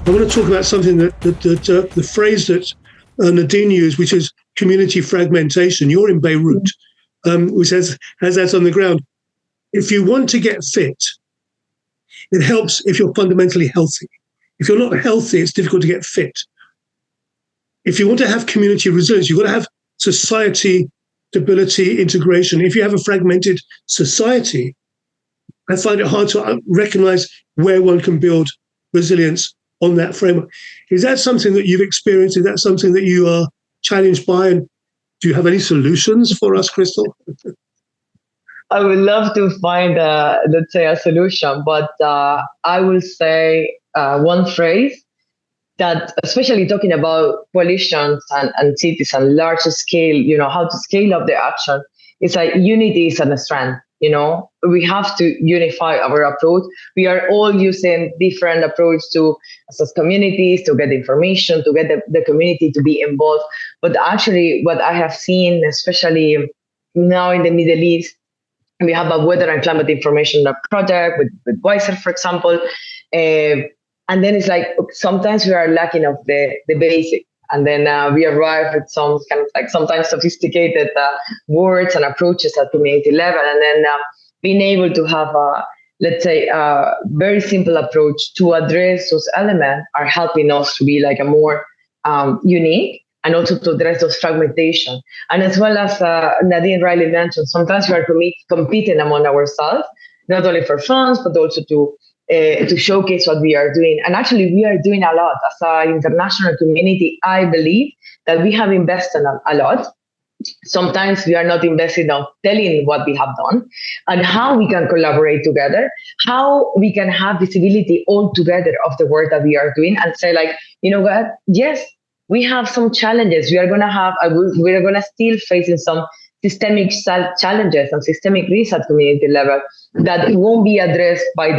I want to talk about something that the phrase that Nadine used, which is community fragmentation. You're in Beirut, which has that on the ground. If you want to get fit, it helps if you're fundamentally healthy. If you're not healthy, it's difficult to get fit. If you want to have community resilience, you've got to have society stability, integration. If you have a fragmented society, I find it hard to recognize where one can build resilience on that framework. Is that something that you've experienced? Is that something that you are challenged by? And do you have any solutions for us, Crystal? I would love to find, let's say, a solution, but I will say one phrase that, especially talking about coalitions and cities and large scale, how to scale up the action, is like unity is a strength. We have to unify our approach. We are all using different approach to assess communities, to get information, to get the community to be involved. But actually, what I have seen, especially now in the Middle East, we have a weather and climate information project with Wiser, for example. And then it's like sometimes we are lacking of the basic. And then we arrive with some kind of like sometimes sophisticated words and approaches at community level. And then being able to have, let's say, a very simple approach to address those elements are helping us to be like a more unique, and also to address those fragmentation. And as well as Nadine rightly mentioned, sometimes we are competing among ourselves, not only for funds, but also to showcase what we are doing. And actually, we are doing a lot. As an international community, I believe that we have invested a lot. Sometimes we are not investing in telling what we have done and how we can collaborate together, how we can have visibility all together of the work that we are doing and say like, you know what, yes, we have some challenges. We are going to still facing some systemic challenges and systemic risks at community level that won't be addressed by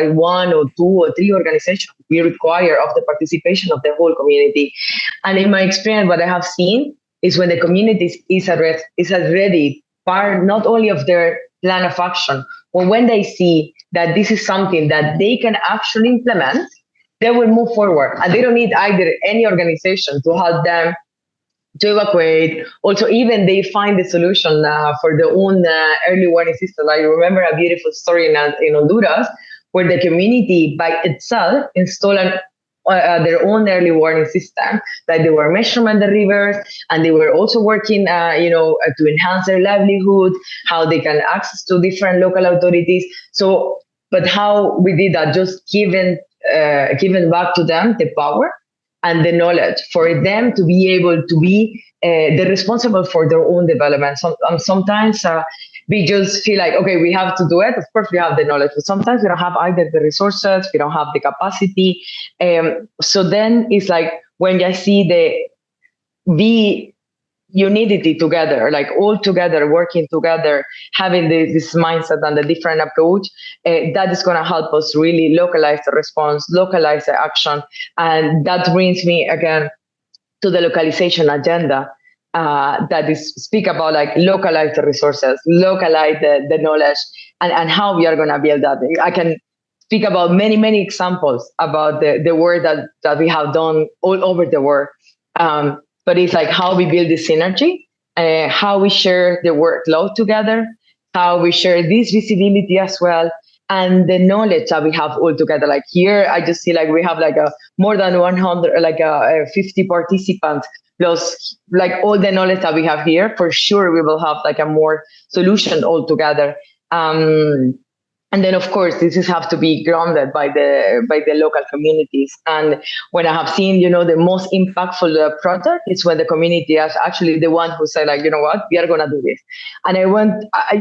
one or two or three organizations. We require of the participation of the whole community. And in my experience, what I have seen is when the community is already part not only of their plan of action, but when they see that this is something that they can actually implement, they will move forward. And they don't need either any organization to help them to evacuate. Also, even they find the solution for their own early warning system. I remember a beautiful story in Honduras where the community by itself installed their own early warning system. Like they were measuring the rivers, and they were also working, to enhance their livelihood, how they can access to different local authorities. So, but how we did that, just giving back to them the power and the knowledge for them to be able to be the responsible for their own development. Sometimes we just feel like, okay, we have to do it. Of course, we have the knowledge, but sometimes we don't have either the resources, we don't have the capacity. So then it's like when I see the unity together, like all together, working together, having this mindset and the different approach, that is going to help us really localize the response, localize the action. And that brings me again to the localization agenda that is speak about like localize the resources, localize the knowledge, and how we are going to build that. I can speak about many, many examples about the work that we have done all over the world. But it's like how we build this synergy, how we share the workload together, how we share this visibility as well, and the knowledge that we have all together. Like here, I just see like we have like more than 100, like 50 participants, plus like all the knowledge that we have here. For sure, we will have like a more solution all together. And then, of course, this have to be grounded by the local communities. And when I have seen, the most impactful project is when the community is actually the one who said, like, you know what, we are going to do this. And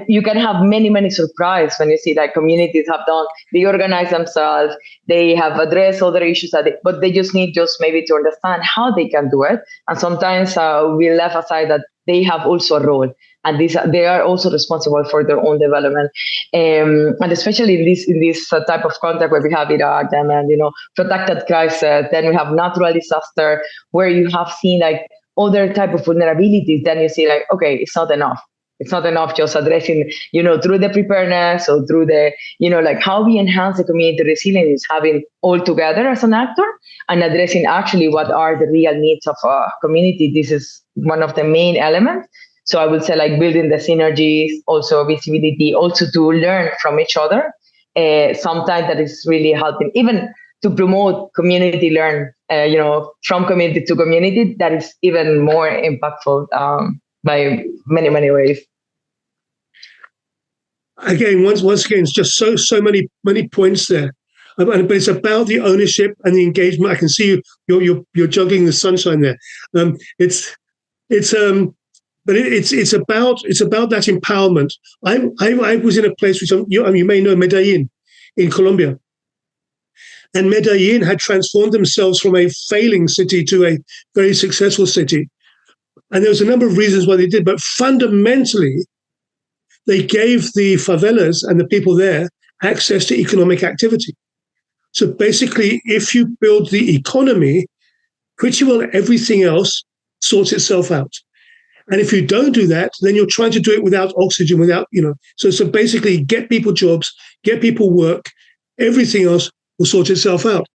you can have many, many surprises when you see like communities have done, they organize themselves, they have addressed other issues, but they just need maybe to understand how they can do it. And sometimes we left aside that they have also a role. And they are also responsible for their own development, and especially in this type of context where we have Iraq and protected crisis, then we have natural disaster where you have seen like other type of vulnerabilities. Then you see like, okay, it's not enough. It's not enough just addressing, through the preparedness or through the, like how we enhance the community resilience is having all together as an actor and addressing actually what are the real needs of a community. This is one of the main elements. So I would say like building the synergies, also visibility, also to learn from each other. Sometimes that is really helping, even to promote community learn, from community to community, that is even more impactful by many, many ways. Again, once again, it's just so many points there. But it's about the ownership and the engagement. I can see you're juggling the sunshine there. It's about that empowerment. I was in a place which you may know, Medellin, in Colombia, and Medellin had transformed themselves from a failing city to a very successful city, and there was a number of reasons why they did, but fundamentally, they gave the favelas and the people there access to economic activity. So basically, if you build the economy, pretty well everything else sorts itself out. And if you don't do that, then you're trying to do it without oxygen, without, So basically, get people jobs, get people work, everything else will sort itself out.